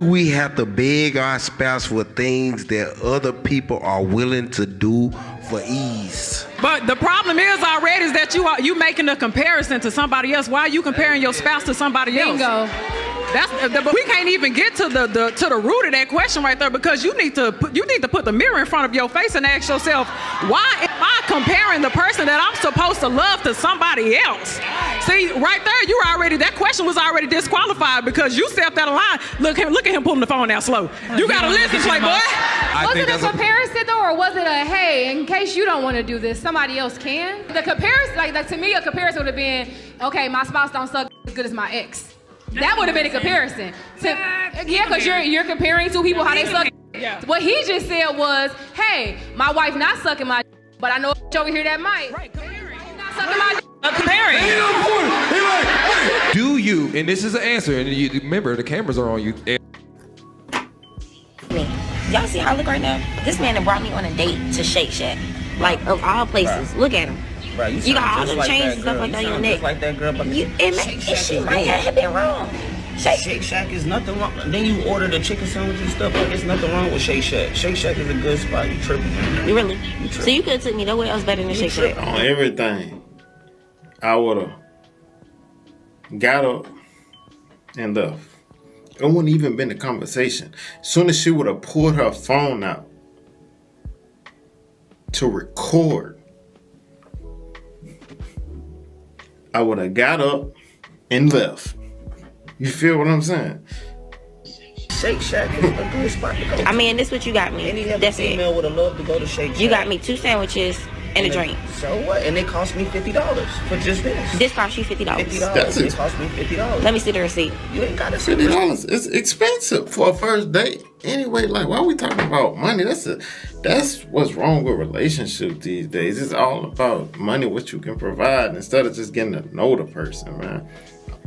We have to beg our spouse for things that other people are willing to do for ease. But the problem is already is that you making a comparison to somebody else. Why are you comparing your spouse to somebody else? Bingo. But we can't even get to the root of that question right there, because you need to put the mirror in front of your face and ask yourself, why am I comparing the person that I'm supposed to love to somebody else? See, right there, that question was already disqualified because you stepped out of line. Look at him pulling the phone out slow. You gotta listen, Playboy. Was it a comparison though, or was it a hey, in case you don't want to do this, somebody else can? The comparison, like to me, a comparison would have been, okay, my spouse don't suck as good as my ex. That would have been a comparison. Yeah, because you're comparing two people how they suck. Yeah. What he just said was, hey, my wife not sucking my but I know a over here that might. Right, comparing. Not sucking my Comparing. Do you, and this is an answer, and you remember the cameras are on you. Y'all see how I look right now? This man that brought me on a date to Shake Shack. Like, of all places. Look at him. Bro, you got all the like chains and stuff like that on your neck. Like that girl, but she might have been wrong. Shake Shack is nothing wrong. Then you order the chicken sandwich and stuff. Like, there's nothing wrong with Shake Shack. Shake Shack is a good spot. You tripping, man. You really? So you could have took me nowhere else better than Shake Shack. On everything, I would have got up and left. It wouldn't even been a conversation. As soon as she would have pulled her phone out to record, I would have got up and left. You feel what I'm saying? Shake Shack is a good spot to go to. I mean, this what you got me. Any other That's female it. would have loved to go to Shake Shack. You got me 2 sandwiches and a drink. So what? And it cost me $50 for just this. This cost you $50. That's It it. cost me $50. Let me see the receipt. You ain't got to see $50. It's expensive for a first date. Anyway, like, why are we talking about money? That's what's wrong with relationships these days. It's all about money, what you can provide, instead of just getting to know the person, man.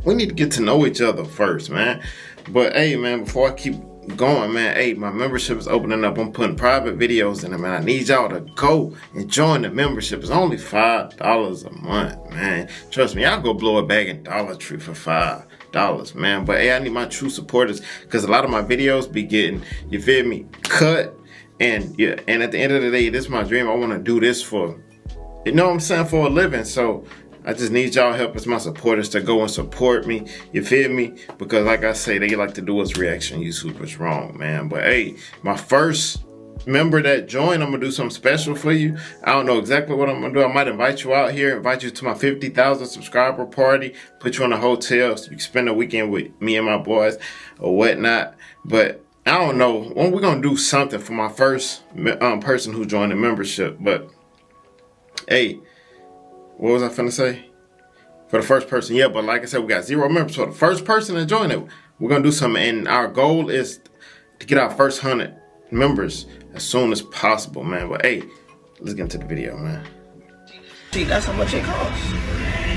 We need to get to know each other first, man. But hey, man, before I keep going, man, hey, my membership is opening up. I'm putting private videos in it, man. I need y'all to go and join the membership. It's only $5 a month, man. Trust me, I'll go blow a bag in Dollar Tree for $5, man. But hey, I need my true supporters, because a lot of my videos be getting, you feel me, cut. And yeah, and at the end of the day, this is my dream. I want to do this for, you know what I'm saying, for a living. So I just need y'all help as my supporters to go and support me. You feel me? Because like I say, they like to do us reaction YouTubers wrong, man. But hey, my first member that joined, I'm going to do something special for you. I don't know exactly what I'm going to do. I might invite you out here, invite you to my 50,000 subscriber party, put you in a hotel so you can spend a weekend with me and my boys or whatnot. But I don't know when we're going to do something for my first person who joined the membership. But hey, what was I finna say? For the first person, yeah, but like I said, we got 0 members. So the first person to join it, we're gonna do something. And our goal is to get our first 100 members as soon as possible, man. But hey, let's get into the video, man. See, that's how much it costs.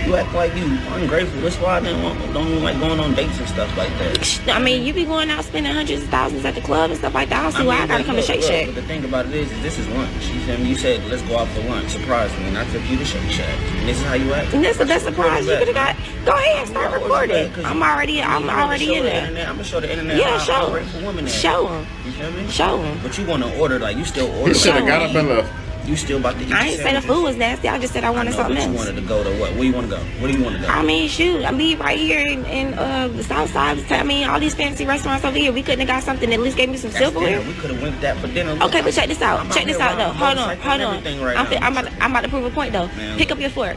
You act like you ungrateful. That's why I don't even like going on dates and stuff like that. I mean, you be going out spending hundreds of thousands at the club and stuff like that. I don't see why I gotta come to Shake Shack. But the thing about it is this is lunch. You feel me? You said, let's go out for lunch. Surprise me. And I took you to Shake Shack. And this is how you act. And that's the best surprise you could have got. Go ahead, start recording. I'm already in there. I'm gonna show the internet. Yeah, how show grateful women are. Show them. You feel me? Show them. But you want to order, like, you still order. You should have got up and left. You still about to eat. I ain't say the food was nasty. I just said I wanted something else. You wanted to go to what? Where you want to go? Where do you want to go? I mean, shoot. I mean, right here in the South Side. I mean, all these fancy restaurants over here. We couldn't have got something that at least gave me some silverware. We could have went that for dinner. Okay, but check this out. Check this out, though. Hold on. Right I'm about to prove a point, though. Man. Pick up your fork.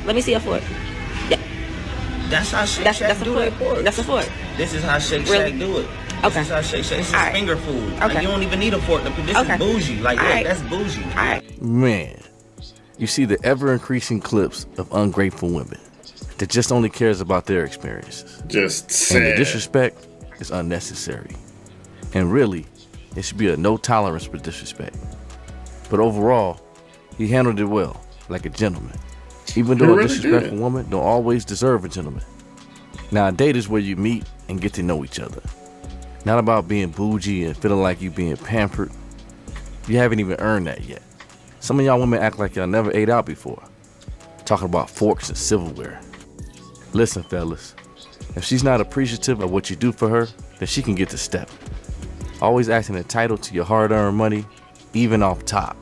Let me see your fork. Yeah. That's how Shake Shack do their fork. That's a fork. This is how Shake Shack do it. Okay. This is how Shake Shack. This is right. finger food. Okay. Like, you don't even need a fork. This is bougie. Like, look, that's bougie. All right. Man, you see the ever-increasing clips of ungrateful women that just only cares about their experiences. Just sad. And the disrespect is unnecessary. And really, it should be a no tolerance for disrespect. But overall, he handled it well, like a gentleman. Even though a disrespectful woman don't always deserve a gentleman. Now, a date is where you meet and get to know each other. Not about being bougie and feeling like you being pampered. You haven't even earned that yet. Some of y'all women act like y'all never ate out before. Talking about forks and silverware. Listen, fellas, if she's not appreciative of what you do for her, then then she can get to stepping. Always acting entitled to your hard-earned money, even off top.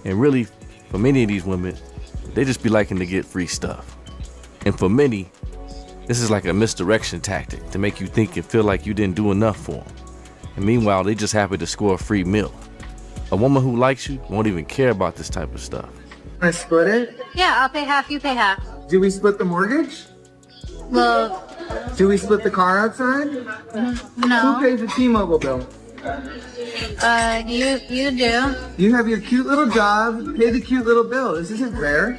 And really, for many of these women, they just be liking to get free stuff. And for many, this is like a misdirection tactic to make you think and feel like you didn't do enough for them. And meanwhile, they just happy to score a free meal. A woman who likes you won't even care about this type of stuff. I split it? Yeah, I'll pay half, you pay half. Do we split the mortgage? Well, Do we split the car outside? no. Who pays the T-Mobile bill? You do. You have your cute little job, pay the cute little bill. This isn't fair.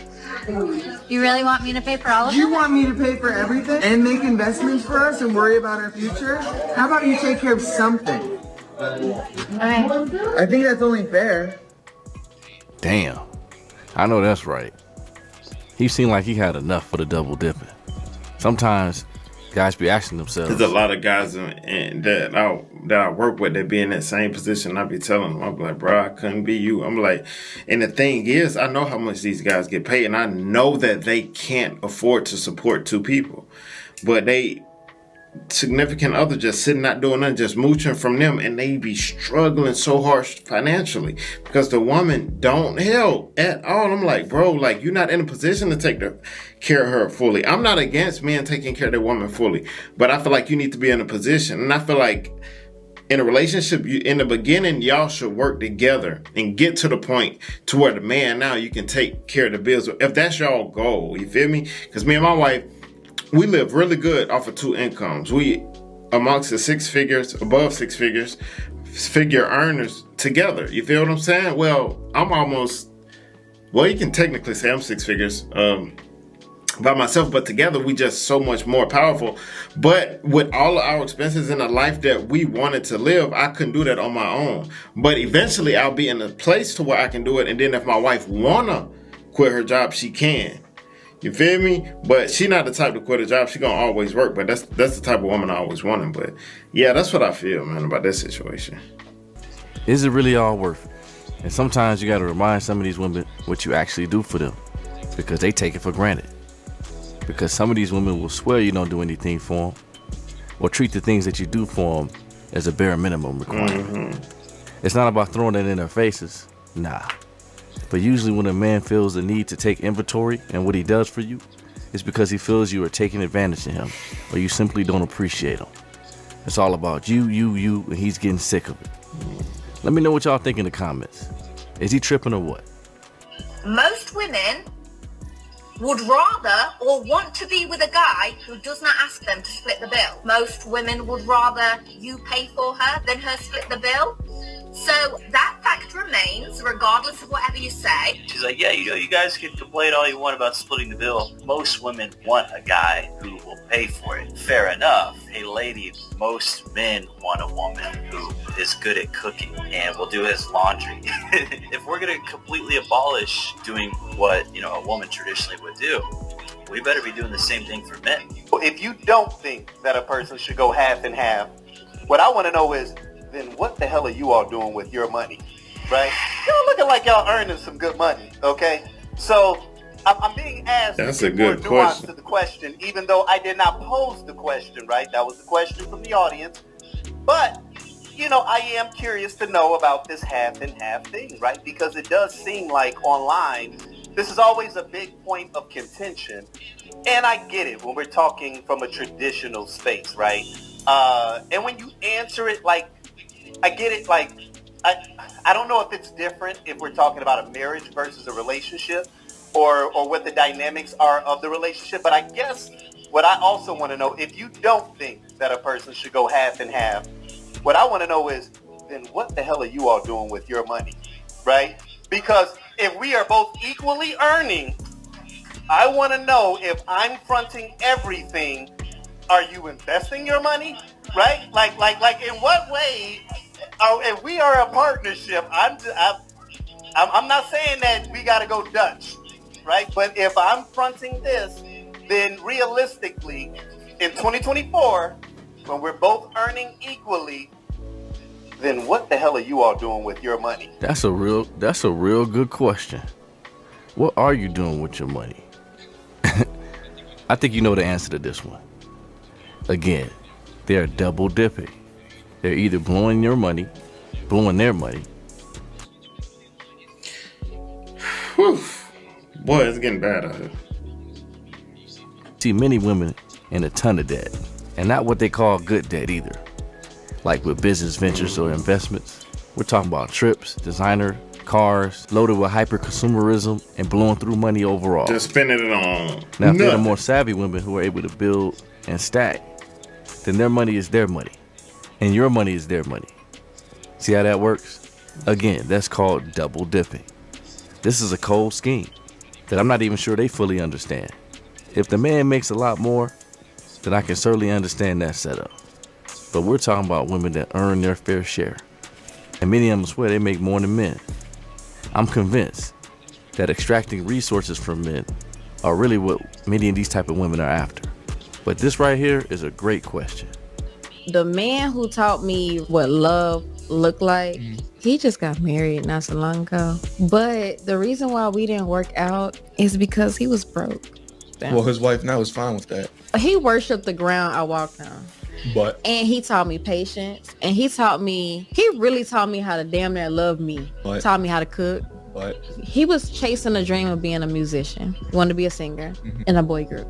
You really want me to pay for all of You it? want me to pay for everything and make investments for us and worry about our future? How about you take care of something? Okay. I think that's only fair. Damn, I know that's right. He seemed like he had enough for the double dipping. Sometimes guys be asking themselves. There's a lot of guys that I work with that be in that same position. I be telling them, I'm like, bro, I couldn't be you. I'm like, and the thing is, I know how much these guys get paid, and I know that they can't afford to support two people, but they significant other just sitting not doing nothing, just mooching from them, and they be struggling so hard financially because the woman don't help at all. I'm like, bro, like you're not in a position to take care of her fully. I'm not against men taking care of their woman fully, but I feel like you need to be in a position, and I feel like in a relationship, in the beginning, y'all should work together and get to the point to where the man now you can take care of the bills. If that's y'all goal, you feel me? Because me and my wife, we live really good off of two incomes. We amongst the six figures, above six figures, figure earners together. You feel what I'm saying? Well, you can technically say I'm six figures by myself, but together we just so much more powerful. But with all of our expenses in the life that we wanted to live, I couldn't do that on my own. But eventually I'll be in a place to where I can do it. And then if my wife wanna quit her job, she can. You feel me? But she not the type to quit a job. She gonna always work. But that's the type of woman I always wanted. But yeah, that's what I feel, man, about that situation. Is it really all worth it? And sometimes you gotta remind some of these women what you actually do for them, because they take it for granted. Because some of these women will swear you don't do anything for them, or treat the things that you do for them as a bare minimum requirement. Mm-hmm. It's not about throwing it in their faces. Nah. But usually when a man feels the need to take inventory and what he does for you, it's because he feels you are taking advantage of him, or you simply don't appreciate him. It's all about you, and he's getting sick of it. Let me know what y'all think in the comments. Is he tripping or what? Most women would rather or want to be with a guy who does not ask them to split the bill. Most women would rather you pay for her than her split the bill. So that fact remains, regardless of whatever you say. She's like, yeah, you guys can complain all you want about splitting the bill. Most women want a guy who will pay for it. Fair enough. Hey, lady, most men want a woman who is good at cooking and will do his laundry. If we're going to completely abolish doing what, a woman traditionally would do, we better be doing the same thing for men. If you don't think that a person should go half and half, what I want to know is, then what the hell are you all doing with your money, right? Y'all looking like y'all earning some good money, okay? So I'm being asked That's a more good nuance question. to the question, even though I did not pose the question, right? That was the question from the audience. But, I am curious to know about this half and half thing, right? Because it does seem like online, this is always a big point of contention. And I get it when we're talking from a traditional space, right? And when you answer it like, I get it, like, I don't know if it's different if we're talking about a marriage versus a relationship or what the dynamics are of the relationship. But I guess what I also want to know, if you don't think that a person should go half and half, what I want to know is, then what the hell are you all doing with your money, right? Because if we are both equally earning, I want to know if I'm fronting everything, are you investing your money, right? Like in what way? If we are a partnership, I'm not saying that we got to go Dutch, right? But if I'm fronting this, then realistically, in 2024, when we're both earning equally, then what the hell are you all doing with your money? That's a real good question. What are you doing with your money? I think you know the answer to this one. Again, they're double dipping. They're either blowing their money. Whew. Boy, it's getting bad out here. See many women in a ton of debt, and not what they call good debt either. Like with business ventures or investments, we're talking about trips, designer, cars, loaded with hyper-consumerism and blowing through money overall. Just spending it on Now, if they're the nothing. more savvy women who are able to build and stack, then their money is their money, and your money is their money. See how that works? Again, that's called double dipping. This is a cold scheme that I'm not even sure they fully understand. If the man makes a lot more, then I can certainly understand that setup. But we're talking about women that earn their fair share. And many of them swear they make more than men. I'm convinced that extracting resources from men are really what many of these type of women are after. But this right here is a great question. The man who taught me what love looked like, he just got married not so long ago. But the reason why we didn't work out is because he was broke. Well, his wife now is fine with that. He worshiped the ground I walked on. But And he taught me patience. And he really taught me how to damn near love me. What? Taught me how to cook. But He was chasing a dream of being a musician. He wanted to be a singer in a boy group.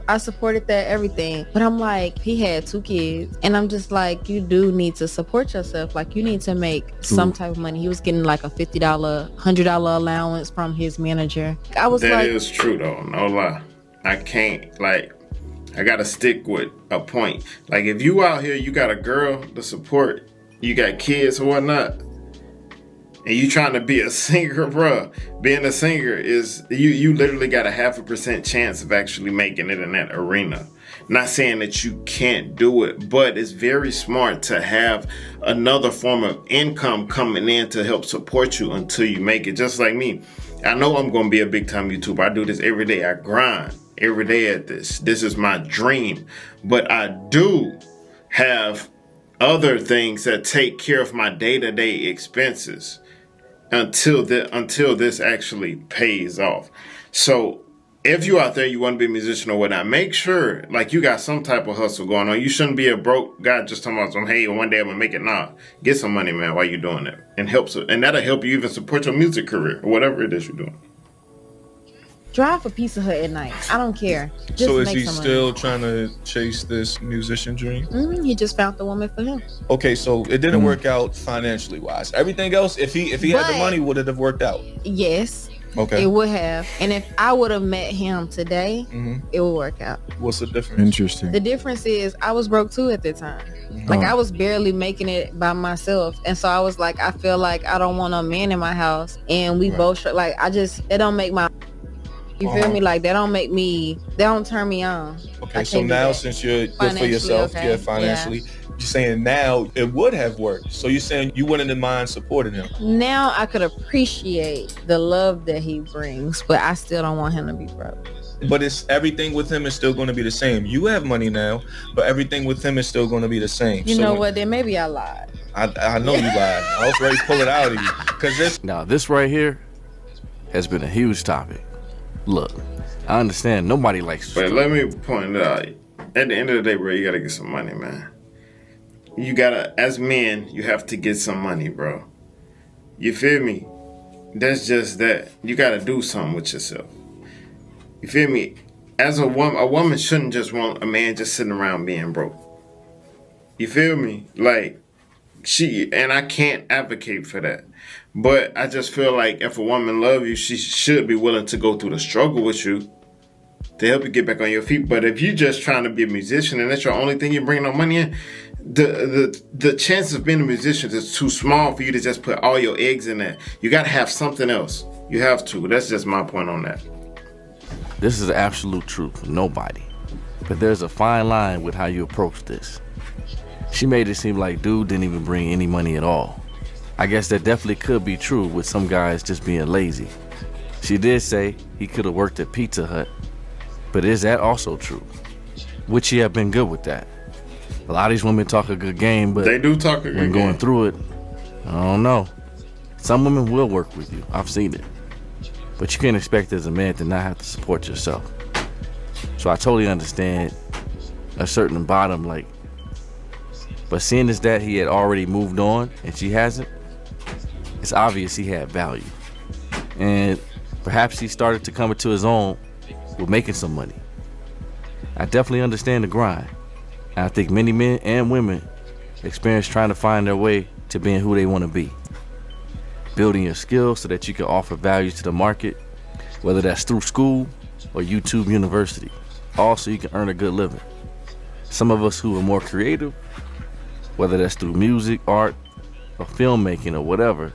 I supported that, everything. But I'm like, he had 2 kids. And I'm just like, you do need to support yourself. Like, you need to make some type of money. He was getting like a $50, $100 allowance from his manager. I was That like, is true though, no lie. I can't, like, I gotta stick with a point. Like, if you out here, you got a girl to support, you got kids or whatnot, and you trying to be a singer, bruh, being a singer is, you literally got a 0.5% chance of actually making it in that arena. Not saying that you can't do it, but it's very smart to have another form of income coming in to help support you until you make it. Just like me. I know I'm going to be a big time YouTuber. I do this every day. I grind every day at this. This is my dream. But I do have other things that take care of my day-to-day expenses until this actually pays off. So if you out there, you want to be a musician or whatnot, make sure like you got some type of hustle going on. You shouldn't be a broke guy just talking about some, hey, one day I'm gonna make it. Nah, get some money, man, while you're doing it, and that'll help you even support your music career or whatever it is you're doing. drive for Pizza Hut at night. I don't care. Just so is make he some still money. trying to chase this musician dream? He just found the woman for him. Okay, so it didn't work out financially wise. Everything else, if he had the money, would it have worked out? Yes. Okay. It would have. And if I would have met him today, it would work out. What's the difference? Interesting. The difference is I was broke too at the time. Like I was barely making it by myself. And so I was like, I feel like I don't want a man in my house. And we both, like, it don't make my, you feel me? Like, that don't turn me on. Okay, so now since you're good for yourself, financially, you're saying now it would have worked. So you're saying you wouldn't mind supporting him. Now I could appreciate the love that he brings, but I still don't want him to be broke. But it's everything with him is still going to be the same. You have money now, but everything with him is still going to be the same. You know what? Then maybe I lied. I know you lied. I was ready to pull it out of you. Because this right here has been a huge topic. Look, I understand nobody likes to But let me point it out. At the end of the day, bro, you gotta get some money, man. You gotta, as men, you have to get some money, bro. You feel me? That's just that. You gotta do something with yourself. You feel me? As a woman shouldn't just want a man just sitting around being broke. You feel me? Like, and I can't advocate for that. But I just feel like if a woman loves you, she should be willing to go through the struggle with you to help you get back on your feet. But if you're just trying to be a musician and that's your only thing you're bringing no money in, the chances of being a musician is too small for you to just put all your eggs in that. You got to have something else. You have to. That's just my point on that. This is the absolute truth. Nobody. But there's a fine line with how you approach this. She made it seem like dude didn't even bring any money at all. I guess that definitely could be true with some guys just being lazy. She did say he could have worked at Pizza Hut, but is that also true? Would she have been good with that? A lot of these women talk a good game, but they do talk a good game. When going through it, I don't know. Some women will work with you. I've seen it. But you can't expect as a man to not have to support yourself. So I totally understand a certain bottom, like, But seeing as that he had already moved on and she hasn't, it's obvious he had value. And perhaps he started to come into his own with making some money. I definitely understand the grind. And I think many men and women experience trying to find their way to being who they want to be. Building your skills so that you can offer value to the market, whether that's through school or YouTube University, all so you can earn a good living. Some of us who are more creative, whether that's through music, art, or filmmaking or whatever,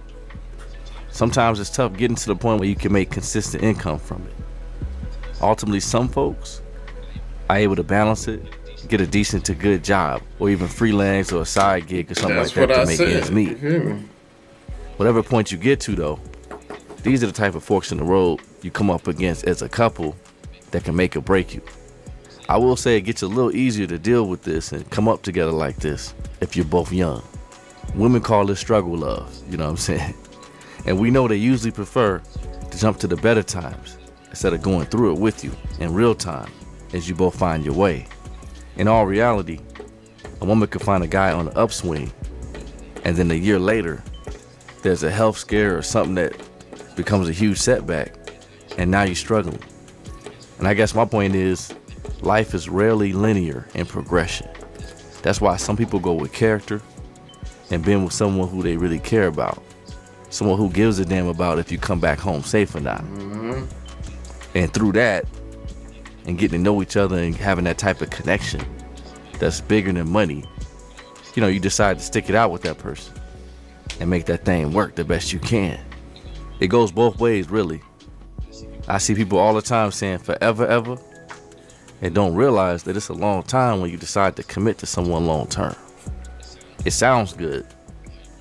sometimes it's tough getting to the point where you can make consistent income from it. Ultimately, some folks are able to balance it, get a decent to good job, or even freelance or a side gig or something like that to make ends meet. Whatever point you get to, though, these are the type of forks in the road you come up against as a couple that can make or break you. I will say it gets a little easier to deal with this and come up together like this if you're both young. Women call this struggle love, you know what I'm saying? And we know they usually prefer to jump to the better times instead of going through it with you in real time as you both find your way. In all reality, a woman could find a guy on the upswing, and then a year later, there's a health scare or something that becomes a huge setback, and now you're struggling. And I guess my point is, life is rarely linear in progression. That's why some people go with character and being with someone who they really care about. Someone who gives a damn about if you come back home safe or not. Mm-hmm. And through that, and getting to know each other and having that type of connection that's bigger than money, you know, you decide to stick it out with that person and make that thing work the best you can. It goes both ways, really. I see people all the time saying forever, ever, and don't realize that it's a long time when you decide to commit to someone long term. It sounds good,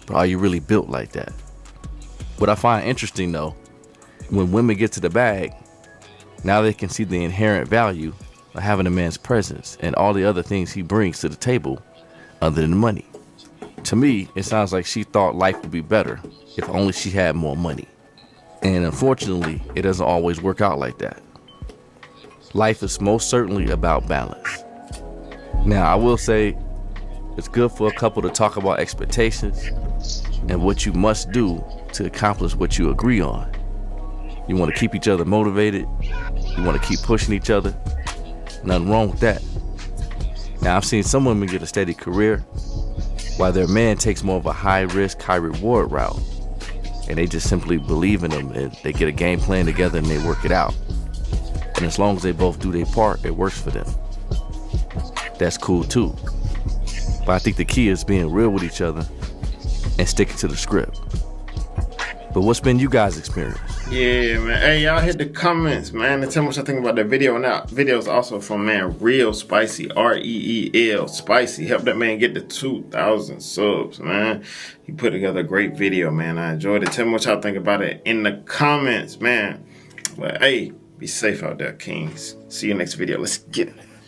but are you really built like that? What I find interesting, though, when women get to the bag, now they can see the inherent value of having a man's presence and all the other things he brings to the table other than money. To me, it sounds like she thought life would be better if only she had more money. And unfortunately, it doesn't always work out like that. Life is most certainly about balance. Now, I will say it's good for a couple to talk about expectations and what you must do to accomplish what you agree on. You want to keep each other motivated. You want to keep pushing each other. Nothing wrong with that. Now, I've seen some women get a steady career while their man takes more of a high risk, high reward route. And they just simply believe in them and they get a game plan together and they work it out. And as long as they both do their part, it works for them. That's cool too. But I think the key is being real with each other and sticking to the script. But what's been you guys' experience? Yeah, man. Hey, y'all hit the comments, man, and tell me what y'all think about the video. Now, video's also from man Real Spicy, REEL Spicy. Help that man get to 2,000 subs, man. He put together a great video, man. I enjoyed it. Tell me what y'all think about it in the comments, man. But hey, be safe out there, kings. See you next video. Let's get it.